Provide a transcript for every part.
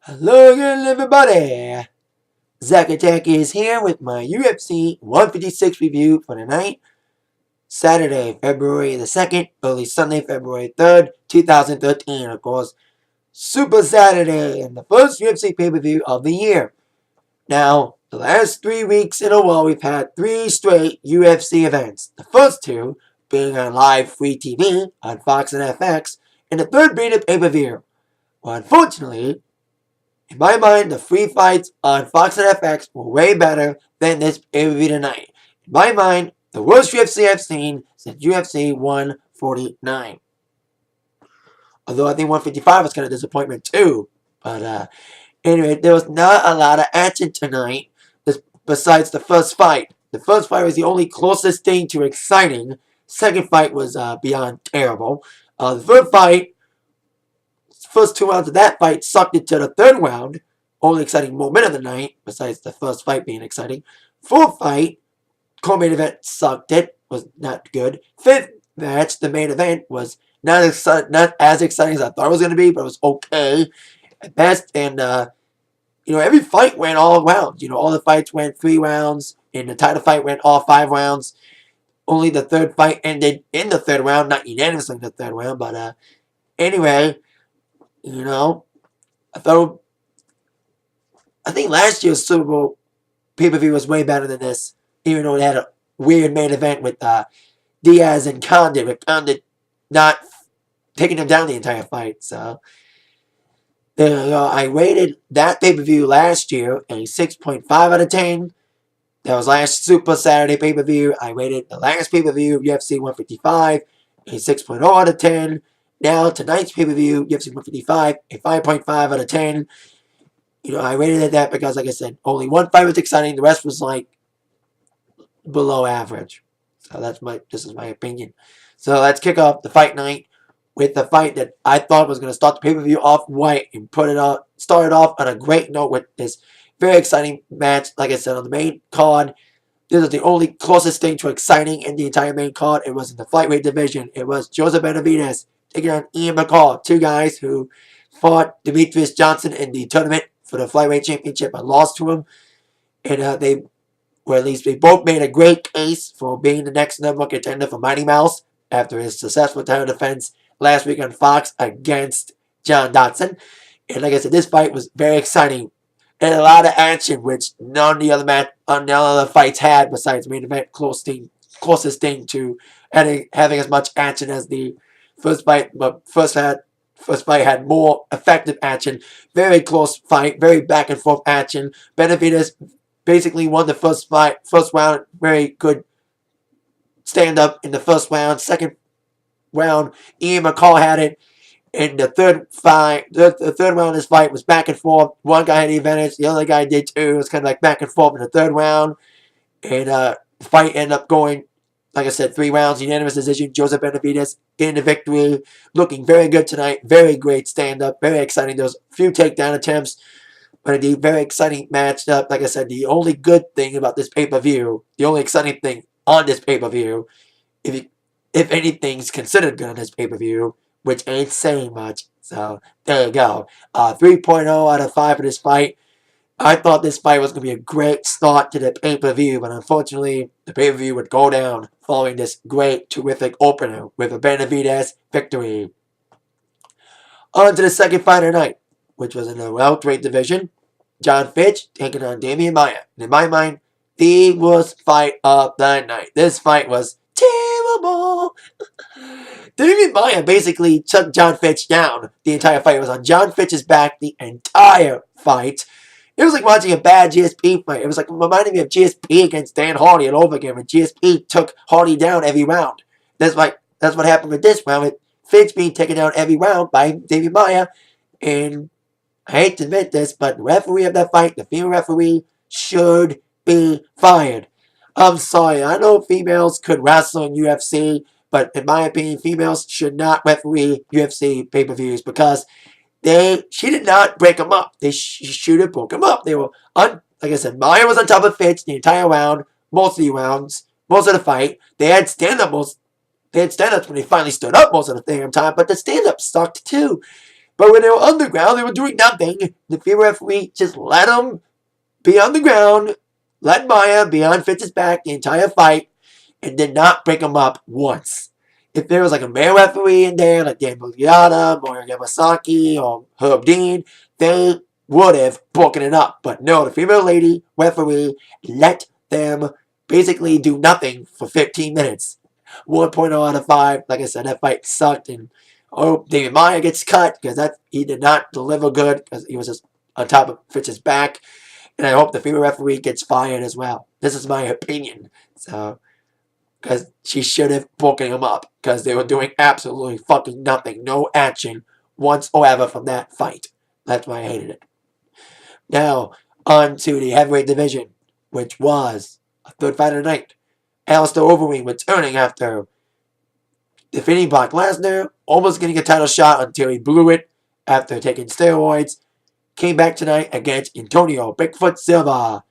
Hello again, everybody. Zach Attack is here with my UFC 156 review for tonight, Saturday, February the 2nd, early Sunday, February 3rd, 2013. Of course, Super Saturday and the first UFC pay-per-view of the year. Now, the last 3 weeks in a row, we've had 3 straight UFC events. The first 2 being on live free TV on Fox and FX, and the third being a pay-per-view. Well, unfortunately, in my mind, the free fights on Fox and FX were way better than this pay-per-view tonight. In my mind, the worst UFC I've seen since UFC 149. Although I think 155 was kind of a disappointment too. But anyway, there was not a lot of action tonight besides the first fight. The first fight was the only closest thing to exciting. Second fight was beyond terrible. The third fight, first 2 rounds of that fight sucked into the third round. Only exciting moment of the night, besides the first fight being exciting. Fourth fight, co-main event sucked it, was not good. Fifth match, the main event, was not as exciting as I thought it was going to be, but it was okay at best. And, every fight went all rounds. All the fights went 3 rounds, and the title fight went all 5 rounds. Only the third fight ended in the third round, not unanimously in the third round, but, anyway, I think last year's Super Bowl pay-per-view was way better than this, even though it had a weird main event with Diaz and Condit, with Condit not taking him down the entire fight. So, I rated that pay-per-view last year a 6.5 out of 10. That was last Super Saturday pay-per-view. I rated the last pay-per-view, UFC 155, a 6.0 out of 10. Now, tonight's pay-per-view, UFC 155, a 5.5 out of 10. I rated it that because, like I said, only one fight was exciting. The rest was, below average. So this is my opinion. So let's kick off the fight night with the fight that I thought was going to start the pay-per-view off right and started off on a great note with this very exciting match. Like I said, on the main card, this was the only closest thing to exciting in the entire main card. It was in the flyweight division. It was Joseph BENAVIDEZ taking on Ian McCall, 2 guys who fought Demetrius Johnson in the tournament for the flyweight championship and lost to him. And they both made a great case for being the next number 1 contender for Mighty Mouse after his successful title defense last week on Fox against John Dodson. And like I said, this fight was very exciting and a lot of action, which none of the other fights had besides main event closest thing to having as much action as the first fight. But first fight had more effective action. Very close fight. Very back and forth action. BENAVIDEZ basically won the first round. Very good stand up in the first round. Second round, Ian McCall had it. In the third round of this fight was back and forth. One guy had the advantage. The other guy did too. It was kind of like back and forth in the third round. And the fight ended up going, like I said, 3 rounds, unanimous decision. Joseph BENAVIDEZ getting the victory. Looking very good tonight. Very great stand-up. Very exciting. There was a few takedown attempts. But a very exciting matchup. Like I said, the only good thing about this pay-per-view, the only exciting thing on this pay-per-view, if anything's considered good on this pay-per-view, which ain't saying much. So, there you go. 3.0 out of 5 for this fight. I thought this fight was going to be a great start to the pay-per-view, but unfortunately, the pay-per-view would go down following this great, terrific opener with a BENAVIDEZ victory. On to the second fight of the night, which was in the welterweight division. John Fitch taking on Damian Maia. And in my mind, the worst fight of the night. This fight was terrible. Damian Maia basically took John Fitch down. The entire fight was on John Fitch's back the entire fight. It was like watching a bad GSP fight. It was like reminding me of GSP against Dan Hardy all over again when GSP took Hardy down every round. That's what happened with this round, with Fitch being taken down every round by Damian Maia. And I hate to admit this, but the referee of that fight, the female referee, should be fired. I'm sorry. I know females could wrestle in UFC, but in my opinion, females should not referee UFC pay-per-views because she did not break them up. She should have broke them up. They were, like I said, Maia was on top of Fitch the entire round, most of the rounds, most of the fight. They had stand-ups when they finally stood up most of the damn time, but the stand-ups sucked too. But when they were underground, they were doing nothing. The female referee just let them be on the ground, let Maya be on Fitch's back the entire fight, and did not break them up once. If there was like a male referee in there, like Dan Bugliata, Moira Yamasaki, or Herb Dean, they would have broken it up. But no, the female lady referee let them basically do nothing for 15 minutes. 1.0 out of 5. Like I said, that fight sucked. And David Maya gets cut because he did not deliver good because he was just on top of Fitch's back. And I hope the female referee gets fired as well. This is my opinion. So, because she should have broken him up because they were doing absolutely fucking nothing. No action whatsoever from that fight. That's why I hated it. Now, on to the heavyweight division, which was a third fight of the night. Allistair Overeem returning after defeating Brock Lesnar, almost getting a title shot until he blew it after taking steroids. Came back tonight against Antonio Bigfoot Silva.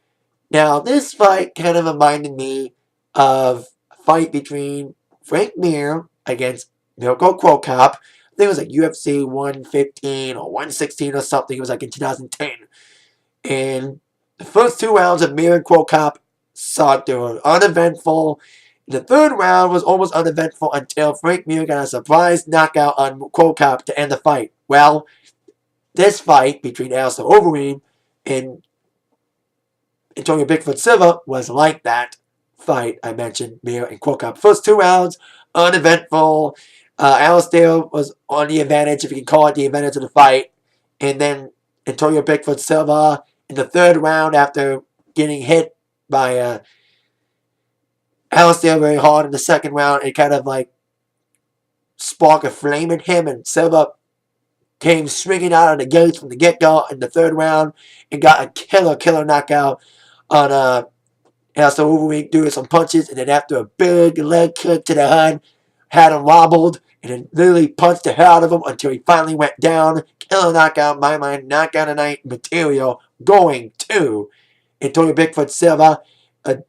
Now, this fight kind of reminded me of a fight between Frank Mir against Mirko Cro Cop. I think it was like UFC 115 or 116 or something. It was like in 2010. And the first 2 rounds of Mir and Cro Cop sucked. They were uneventful. The third round was almost uneventful until Frank Mir got a surprise knockout on Cro Cop to end the fight. Well, this fight between Allistair Overeem and Antonio Bigfoot Silva was like that fight I mentioned, Mir and Cro Cop. First 2 rounds, uneventful. Allistair was on the advantage, if you can call it the advantage of the fight. And then Antonio Bigfoot Silva in the third round, after getting hit by Allistair very hard in the second round, it kind of like sparked a flame in him, and Silva came swinging out of the gates from the get-go in the third round and got a killer knockout on Allistair Overeem, doing some punches, and then after a big leg kick to the head, had him wobbled, and then literally punched the hell out of him until he finally went down. Killer knockout, in my mind, knockout of night material, going to Antonio Bigfoot Silva. A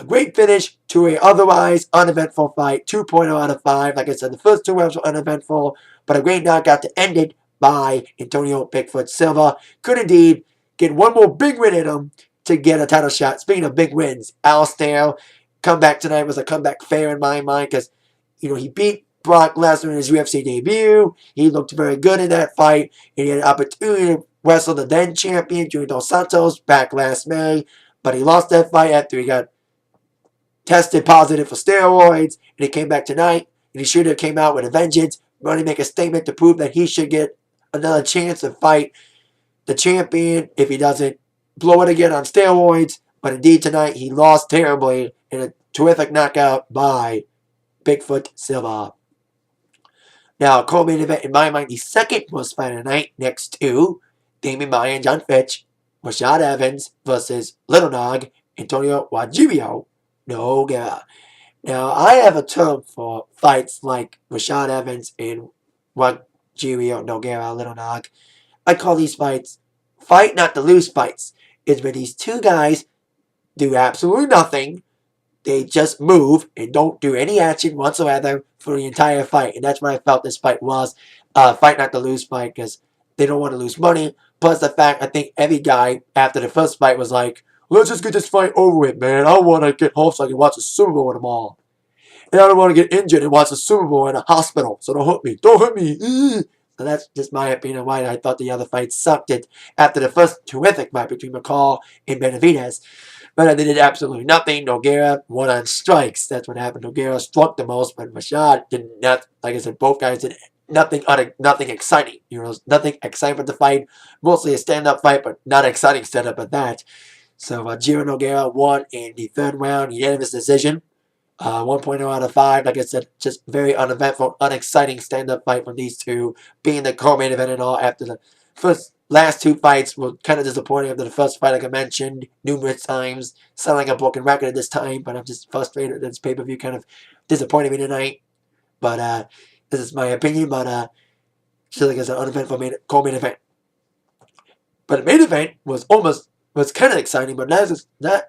great finish to a otherwise uneventful fight. 2.0 out of 5. Like I said, the first 2 rounds were uneventful, but a great knockout to end it by Antonio Bigfoot Silva. Could indeed get one more big win in him to get a title shot. Speaking of big wins, Allistair comeback tonight was a comeback fair in my mind because, he beat Brock Lesnar in his UFC debut. He looked very good in that fight, and he had an opportunity to wrestle the then champion, Junior Dos Santos, back last May, but he lost that fight after he got tested positive for steroids, and he came back tonight, and he should have came out with a vengeance, going to make a statement to prove that he should get another chance to fight the champion if he doesn't blow it again on steroids. But indeed tonight he lost terribly in a terrific knockout by Bigfoot Silva. Now, co-main event in my mind, the second most fight of the night, next to Damian Maya and John Fitch, Rashad Evans versus Little Nog, Antonio ROGERIO Nogueria. Now, I have a term for fights like Rashad Evans and ROGERIO Nogueria, Little Nog. I call these fights fight not to lose fights. It's when these two guys do absolutely nothing. They just move and don't do any action whatsoever for the entire fight. And that's what I felt this fight was. Fight not to lose fight because they don't want to lose money. Plus the fact, I think every guy after the first fight was like, let's just get this fight over with, man. I want to get home so I can watch the Super Bowl with them all. And I don't want to get injured and watch the Super Bowl in a hospital. So don't hurt me. Don't hurt me. So that's just my opinion why I thought the other fight sucked it after the first terrific fight between McCall and BENAVIDEZ. But they did absolutely nothing. Nogueria won on strikes. That's what happened. Nogueria struck the most, but Rashad did not. Like I said, both guys did nothing exciting. Nothing exciting about the fight. Mostly a stand-up fight, but not exciting stand-up at that. So ROGERIO Nogueria won in the third round, unanimous decision. 1.0 out of 5. Like I said, just very uneventful, unexciting stand-up fight from these two, being the co-main event and all. After the last 2 fights were kind of disappointing. After the first fight, like I mentioned numerous times, sounding like a broken record at this time, but I'm just frustrated that this pay-per-view kind of disappointed me tonight. But this is my opinion. But just like I said, uneventful co-main event. But the main event was kind of exciting, but not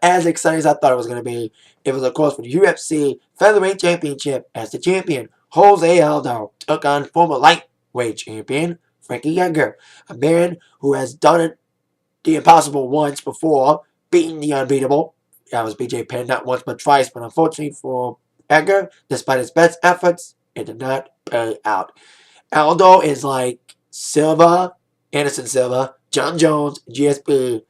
as exciting as I thought it was going to be. It was, of course, for the UFC Featherweight Championship as the champion, Jose Aldo, took on former lightweight champion, Frankie Edgar, a man who has done it the impossible once before, beating the unbeatable. That was BJ Penn, not once but twice, but unfortunately for Edgar, despite his best efforts, it did not pay out. Aldo is like Silva, Anderson Silva, John Jones, GSP.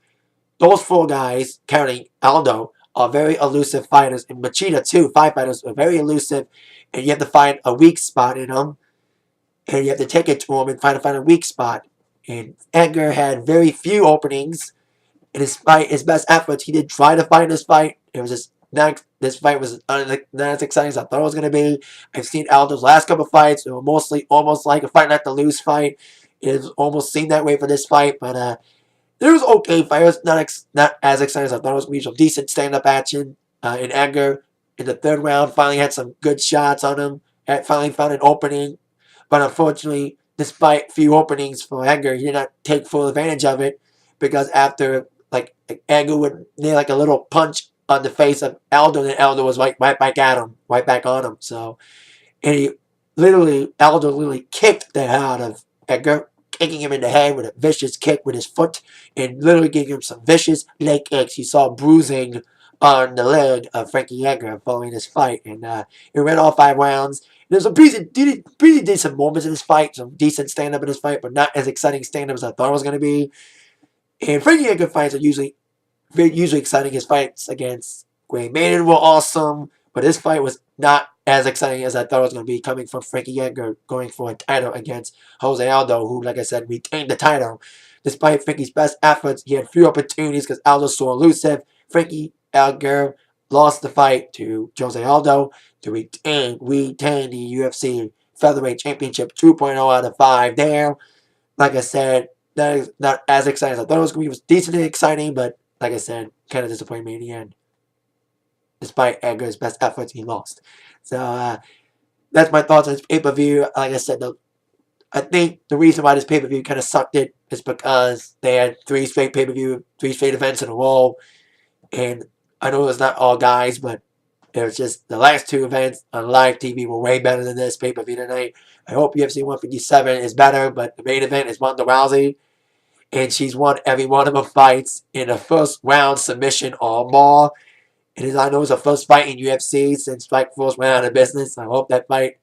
Those four guys, counting Aldo, are very elusive fighters. And Machida, too, five fighters are very elusive. And you have to find a weak spot in them. And you have to take it to him and find a weak spot. And Edgar had very few openings. And despite his best efforts, he did try to fight this fight. It was just not. This fight was not as exciting as I thought it was going to be. I've seen Aldo's last couple of fights. They were mostly almost like a fight not to lose fight. It almost seemed that way for this fight, but there was okay fights. Not as exciting as I thought it was going to be. Some decent stand-up action. In Edgar, in the third round, finally had some good shots on him. Finally found an opening. But unfortunately, despite few openings for Edgar, he did not take full advantage of it. Because after, like Edgar would nail like a little punch on the face of Aldo, and Aldo was right back at him. Right back on him. So, and Aldo literally kicked the hell out of Edgar, kicking him in the head with a vicious kick with his foot, and literally giving him some vicious leg kicks. He saw bruising on the leg of Frankie Edgar following this fight, and it ran all 5 rounds. There's some pretty decent moments in this fight, some decent stand-up in this fight, but not as exciting stand-up as I thought it was going to be. And Frankie Edgar fights are usually exciting. His fights against Gray Maiden were awesome, but this fight was not as exciting as I thought it was going to be, coming from Frankie Edgar going for a title against Jose Aldo, who, like I said, retained the title. Despite Frankie's best efforts, he had few opportunities because Aldo was so elusive. Frankie Edgar lost the fight to Jose Aldo to retain the UFC Featherweight Championship 2.0 out of 5 there. Like I said, that is not as exciting as I thought it was going to be. It was decently exciting, but like I said, kind of disappointing me in the end. Despite Edgar's best efforts, he lost. So that's my thoughts on this pay-per-view. Like I said, I think the reason why this pay-per-view kind of sucked it is because they had 3 straight events in a row. And I know it's not all guys, but it was just the last 2 events on live TV were way better than this pay-per-view tonight. I hope UFC 157 is better, but the main event is Ronda Rousey. And she's won every one of her fights in a first round submission or more. And I know it's a first fight in UFC since like first round of business. I hope that fight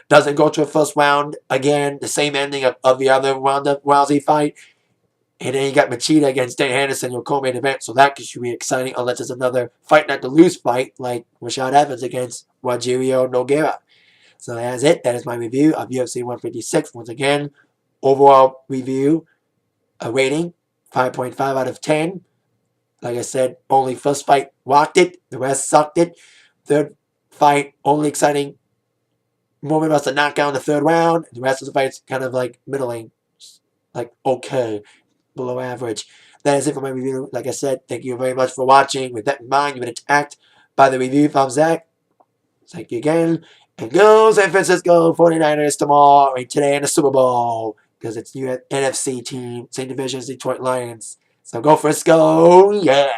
doesn't go to a first round again. The same ending of the other Ronda Rousey fight. And then you got Machida against Dan Henderson, your co-main event. So that should be exciting unless it's another fight not to lose fight like RASHAD Evans against ROGERIO Nogueria. So that's it. That is my review of UFC 156. Once again, overall review, a rating, 5.5 out of 10. Like I said, only first fight rocked it. The rest sucked it. Third fight, only exciting moment was the knockout in the 3rd round. The rest of the fight's kind of like middling. Like, okay, below average. That is it for my review. Like I said, thank you very much for watching. With that in mind, you've been attacked by the review from Zach. Thank you again. And go San Francisco 49ers tomorrow, and today in the Super Bowl. Because it's NFC team, same division as Detroit Lions. So go Frisco, yeah!